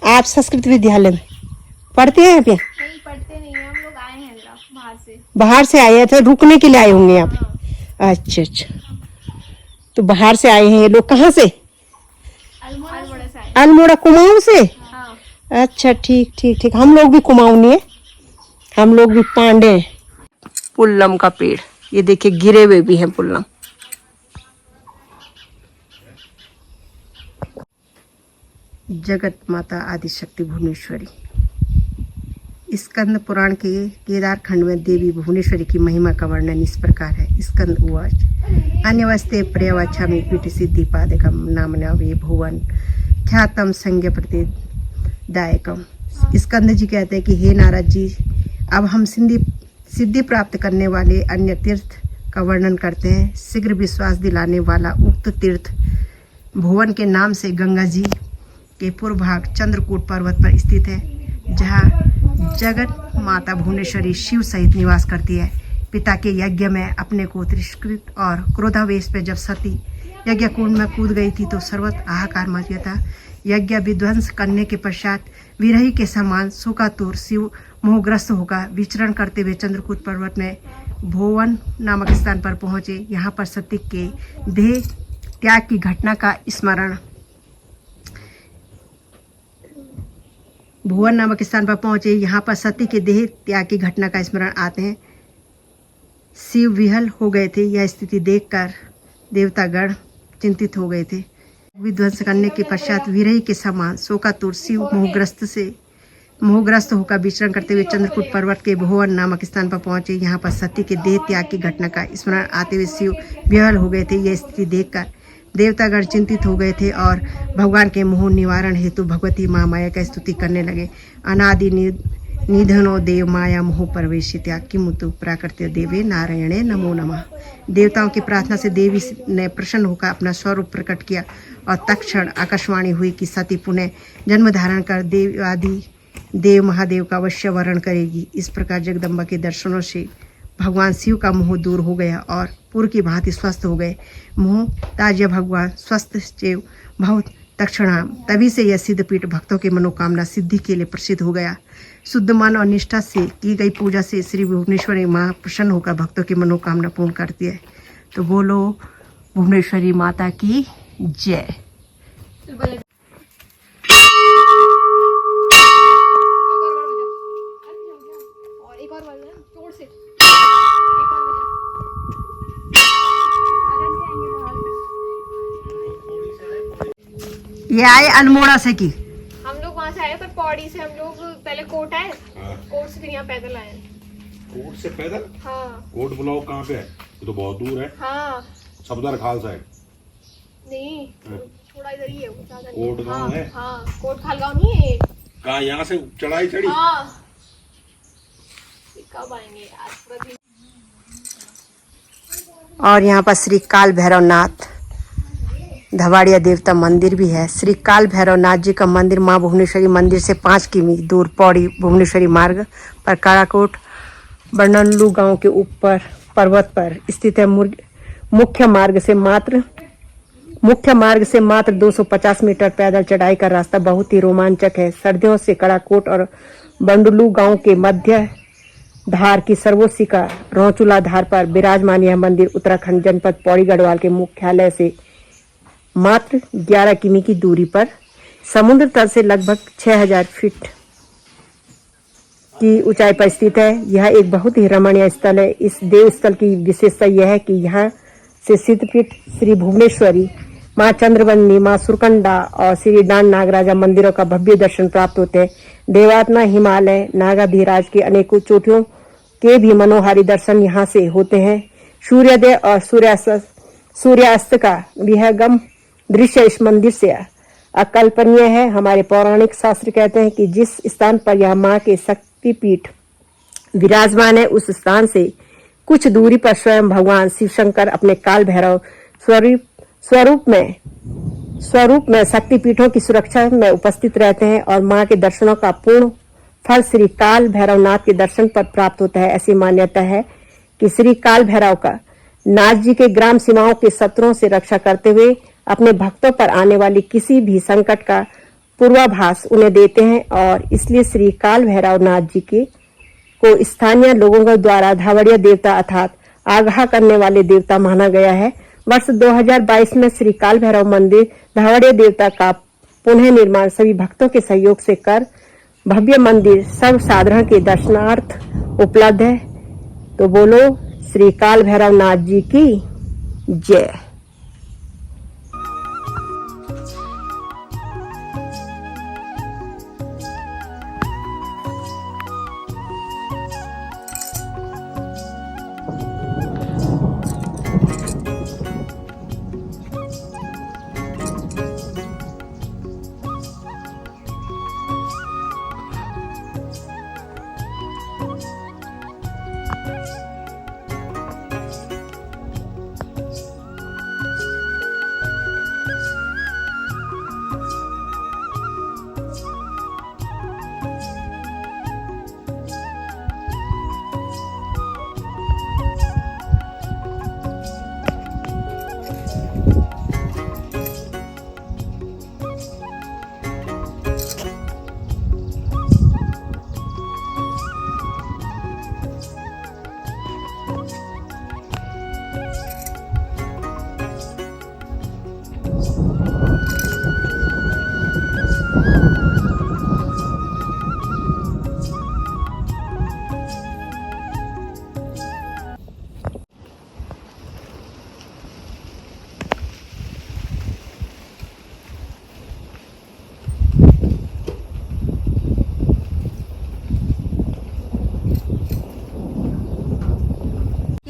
आप संस्कृत विद्यालय में पढ़ते हैं? यहाँ पे नहीं पढ़ते नहीं है, हम लोग आए हैं बाहर से। बाहर से आए थे, रुकने के लिए आए होंगे यहाँ पे। हाँ। अच्छा अच्छा, तो बाहर से आए हैं ये लोग। कहाँ से? अल्मोड़ा से आए। अल्मोड़ा, कुमाऊं से? हाँ। अच्छा ठीक ठीक ठीक, हम लोग भी कुमाऊनी है, हम लोग भी पांडे हैं। पुल्लम का पेड़, ये देखिए गिरे हुए भी हैं पुल्लम। जगत माता आदिशक्ति भुवनेश्वरी। स्कंद पुराण के केदार खंड में देवी भुवनेश्वरी की महिमा का वर्णन इस प्रकार है। स्कंद उवाच अन्यवस्ते पर्यवाच्छामि पीठ सिद्धि पादकम नामना वे भुवन ख्यातम संज्ञ प्रतिदायकम। स्कंद जी कहते हैं कि हे नारद जी, अब हम सिद्धि प्राप्त करने वाले अन्य तीर्थ का वर्णन करते हैं। शीघ्र विश्वास दिलाने वाला उक्त तीर्थ भुवन के नाम से गंगा जी के पूर्व भाग चंद्रकूट पर्वत पर स्थित है, जहाँ जगत माता भुवनेश्वरी शिव सहित निवास करती है। पिता के यज्ञ में अपने को तिरस्कृत और क्रोधावेश में जब सती यज्ञ कुंड में कूद गई थी तो सर्वत्र हाहाकार मच गया था। यज्ञ विध्वंस करने के पश्चात विरही के समान शोकातुर शिव मोहग्रस्त होकर विचरण करते हुए चंद्रकूट पर्वत में भुवन नामक स्थान पर पहुंचे। यहाँ पर सती के देह त्याग की घटना का स्मरण भुवन नामक स्थान पर पहुंचे। यहाँ पर सती के देह त्याग की घटना का स्मरण आते हैं। शिव विहल हो गए थे। यह स्थिति देखकर देवतागण चिंतित हो गए थे। विध्वंस करने के पश्चात विरही के समान शोकातुर शिव मोहग्रस्त होकर विचरण करते हुए चंद्रकूट पर्वत के भुवन नामक स्थान पर पहुंचे। यहाँ पर सती के देह त्याग की घटना का स्मरण आते हुए शिव विहल हो गए थे। यह स्थिति देखकर देवतागण चिंतित हो गए थे और भगवान के मोह निवारण हेतु भगवती महामाया का स्तुति करने लगे। अनादि निधनो देव माया मोह प्रवेशित्या किमुतु प्राकृत्य देवे नारायणे नमो नमः। देवताओं की प्रार्थना से देवी ने प्रसन्न होकर अपना स्वरूप प्रकट किया और तत्क्षण आकाशवाणी हुई कि सती पुनः जन्म धारण कर देव महादेव का अवश्य वरण करेगी। इस प्रकार जगदम्बा के दर्शनों से भगवान शिव का मोह दूर हो गया और पूर्व की भांति स्वस्थ हो गए। मोह ताज्य भगवान स्वस्थ चेव बहुत तक्षणाम। तभी से यह सिद्धपीठ भक्तों के मनोकामना सिद्धि के लिए प्रसिद्ध हो गया। शुद्ध मन और निष्ठा से की गई पूजा से श्री भुवनेश्वरी माँ प्रसन्न होकर भक्तों की मनोकामना पूर्ण करती है। तो बोलो भुवनेश्वरी माता की जय। ये आए अल्मोड़ा से की? हम लोग वहाँ से आए, पर पौड़ी से हम लोग पहले कोट आए। कोट से फिर यहाँ पैदल आए। कोट से पैदल? हाँ। कोट बुलाओ कहाँ पे है? ये तो बहुत दूर है। हाँ। सफदर खाल साइड? नहीं, थोड़ा इधर ही है। कोट गाँव है? हाँ, कोट खाल गाँव नहीं है। कहाँ यहाँ से चढ़ाई चढ़ी? हाँ। कब आएंगे यार? और यहाँ पर श्री काल भैरवनाथ धवाड़िया देवता मंदिर भी है। श्री काल भैरवनाथ जी का मंदिर माँ भुवनेश्वरी मंदिर से 5 किमी दूर पौड़ी भुवनेश्वरी मार्ग पर काराकोट बरनल्लू गांव के ऊपर पर्वत पर स्थित है। मुख्य मार्ग से मात्र 250 मीटर पैदल चढ़ाई का रास्ता बहुत ही रोमांचक है। सर्दियों से काराकोट और बंडलू गांव के मध्य धार की सर्वोच्च शिखर रौचुला धार पर विराजमान यह मंदिर उत्तराखंड जनपद पौड़ी गढ़वाल के मुख्यालय से मात्र 11 किमी की दूरी पर समुद्र तल से लगभग 6000 फीट की ऊंचाई पर स्थित है। यह एक बहुत ही रमणीय स्थल है। इस देव स्थल की विशेषता यह है कि यहाँ से सिद्धपीठ श्री भुवनेश्वरी, माँ चंद्रवंदनी, माँ सुरकंडा और श्री डांड नागराजा मंदिरों का भव्य दर्शन प्राप्त होते हैं। देवात्मा हिमालय नागाधिराज के अनेकों चोटियों के भी मनोहारी दर्शन यहाँ से होते हैं। सूर्योदय और सूर्यास्त का विहंगम दृश्य इस मंदिर से अकल्पनीय है। हमारे पौराणिक शास्त्र कहते हैं कि जिस स्थान पर यह माँ के शक्तिपीठ विराजमान है उस स्थान से कुछ दूरी पर स्वयं भगवान शिव शंकर अपने काल भैरव स्वरूप में शक्तिपीठों की सुरक्षा में उपस्थित रहते हैं और माँ के दर्शनों का पूर्ण फल श्री काल भैरवनाथ के दर्शन पर प्राप्त होता है। ऐसी मान्यता है कि श्री काल भैरव का नाथ जी के ग्राम सीमाओं के शत्रुओं से रक्षा करते हुए अपने भक्तों पर आने वाली किसी भी संकट का पूर्वाभास उन्हें देते हैं और इसलिए श्री काल भैरवनाथ जी के को स्थानीय लोगों के द्वारा धावड़िया देवता अर्थात आगाह करने वाले देवता माना गया है। वर्ष 2022 में श्री काल भैरव मंदिर धावड़िया देवता का पुनः निर्माण सभी भक्तों के सहयोग से कर भव्य मंदिर सर्वसाधारण के दर्शनार्थ उपलब्ध है। तो बोलो श्री काल भैरवनाथ जी की जय।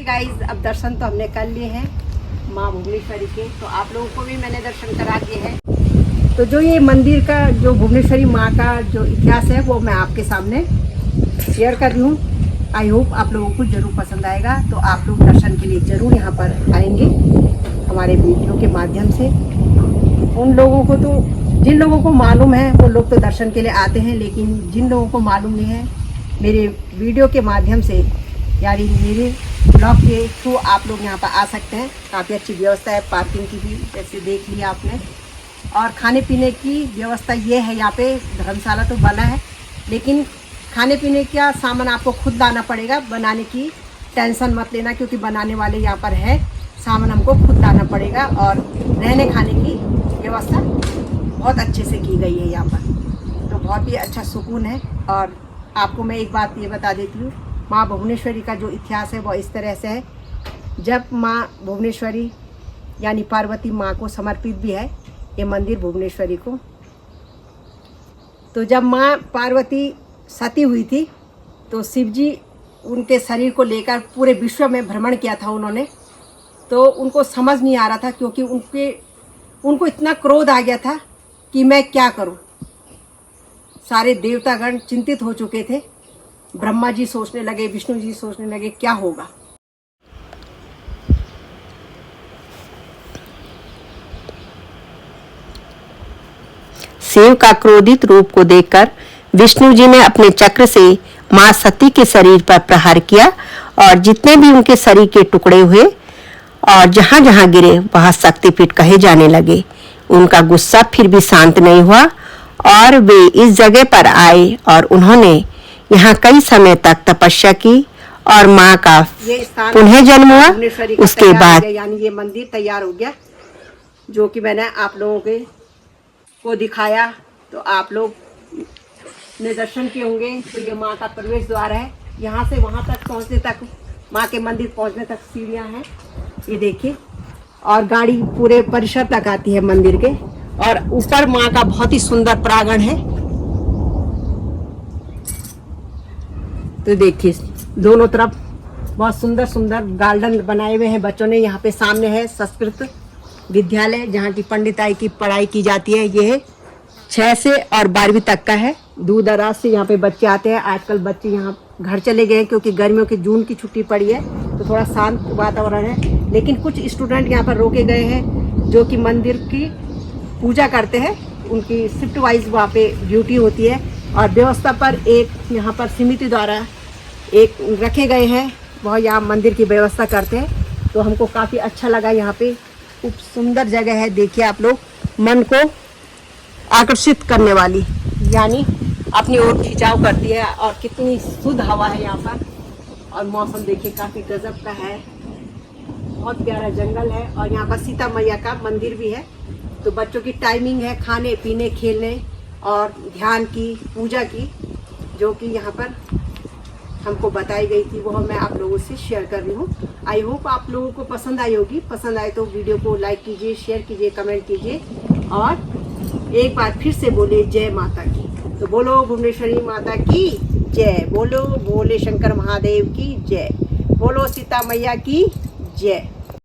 गाइस अब दर्शन तो हमने कर लिए हैं माँ भुवनेश्वरी के, तो आप लोगों को भी मैंने दर्शन करा दिए हैं। तो जो ये मंदिर का जो भुवनेश्वरी माँ का जो इतिहास है वो मैं आपके सामने शेयर कर रही हूँ। आई होप आप लोगों को जरूर पसंद आएगा। तो आप लोग दर्शन के लिए जरूर यहाँ पर आएंगे हमारे वीडियो के माध्यम से। उन लोगों को तो जिन लोगों को मालूम है वो लोग तो दर्शन के लिए आते हैं, लेकिन जिन लोगों को मालूम नहीं है मेरे वीडियो के माध्यम से यानी मेरे ब्लॉग के थ्रू आप लोग यहाँ पर आ सकते हैं। काफ़ी अच्छी व्यवस्था है पार्किंग की भी, जैसे देख लिया आपने। और खाने पीने की व्यवस्था ये है, यहाँ पे धर्मशाला तो बना है लेकिन खाने पीने का सामान आपको खुद लाना पड़ेगा। बनाने की टेंशन मत लेना क्योंकि बनाने वाले यहाँ पर है, सामान हमको खुद लाना पड़ेगा। और रहने खाने की व्यवस्था बहुत अच्छे से की गई है यहाँ पर, तो बहुत ही अच्छा सुकून है। और आपको मैं एक बात ये बता देती हूँ, माँ भुवनेश्वरी का जो इतिहास है वो इस तरह से है। जब माँ भुवनेश्वरी यानी पार्वती माँ को समर्पित भी है ये मंदिर भुवनेश्वरी को। तो जब माँ पार्वती सती हुई थी तो शिव जी उनके शरीर को लेकर पूरे विश्व में भ्रमण किया था उन्होंने। तो उनको समझ नहीं आ रहा था क्योंकि उनको इतना क्रोध आ गया था कि मैं क्या करूं। सारे देवतागण चिंतित हो चुके थे। ब्रह्मा जी सोचने लगे, विष्णु जी सोचने लगे क्या होगा। शिव का क्रोधित रूप को देखकर विष्णु जी ने अपने चक्र से मां सती के शरीर पर प्रहार किया और जितने भी उनके शरीर के टुकड़े हुए और जहां जहां गिरे वहां शक्तिपीठ कहे जाने लगे। उनका गुस्सा फिर भी शांत नहीं हुआ और वे इस जगह पर आए और उन्होंने यहाँ कई समय तक तपस्या की और माँ का पुनः जन्म हुआ। उसके बाद यानी ये मंदिर तैयार हो गया, जो कि मैंने आप लोगों को दिखाया। तो आप लोग ने दर्शन किए होंगे। तो ये माँ का प्रवेश द्वार है, यहाँ से वहाँ तक पहुँचने तक, माँ के मंदिर पहुँचने तक सीढ़ियाँ हैं, ये देखिए। और गाड़ी पूरे परिसर तक आती है मंदिर के। और ऊपर माँ का बहुत ही सुंदर प्रांगण है। तो देखिए दोनों तरफ बहुत सुंदर सुंदर गार्डन बनाए हुए हैं बच्चों ने। यहाँ पे सामने है संस्कृत विद्यालय जहाँ की पंडिताई की पढ़ाई की जाती है। ये है 6 से और 12वीं तक का है। दूर दराज से यहाँ पे बच्चे आते हैं। आजकल बच्चे यहाँ घर चले गए हैं क्योंकि गर्मियों की जून की छुट्टी पड़ी है, तो थोड़ा शांत वातावरण है। लेकिन कुछ स्टूडेंट यहाँ पर रोके गए हैं जो कि मंदिर की पूजा करते हैं। उनकी शिफ्ट वाइज वहाँ पे ड्यूटी होती है और व्यवस्था पर एक यहाँ पर समिति द्वारा एक रखे गए हैं, वह यहाँ मंदिर की व्यवस्था करते हैं। तो हमको काफ़ी अच्छा लगा। यहाँ पे खूब सुंदर जगह है। देखिए आप लोग मन को आकर्षित करने वाली, यानी अपनी ओर खिंचाव करती है। और कितनी शुद्ध हवा है यहाँ पर, और मौसम देखिए काफी गजब का है, बहुत प्यारा जंगल है। और यहाँ पर सीता मैया का मंदिर भी है। तो बच्चों की टाइमिंग है खाने पीने, खेलने और ध्यान की, पूजा की, जो कि यहाँ पर हमको बताई गई थी, वो मैं आप लोगों से शेयर कर रही हूँ। आई होप आप लोगों को पसंद आई होगी। पसंद आए तो वीडियो को लाइक कीजिए, शेयर कीजिए, कमेंट कीजिए, और एक बार फिर से बोले जय माता की। तो बोलो भुवनेश्वरी माता की जय, बोलो भोले शंकर महादेव की जय, बोलो सीता मैया की जय।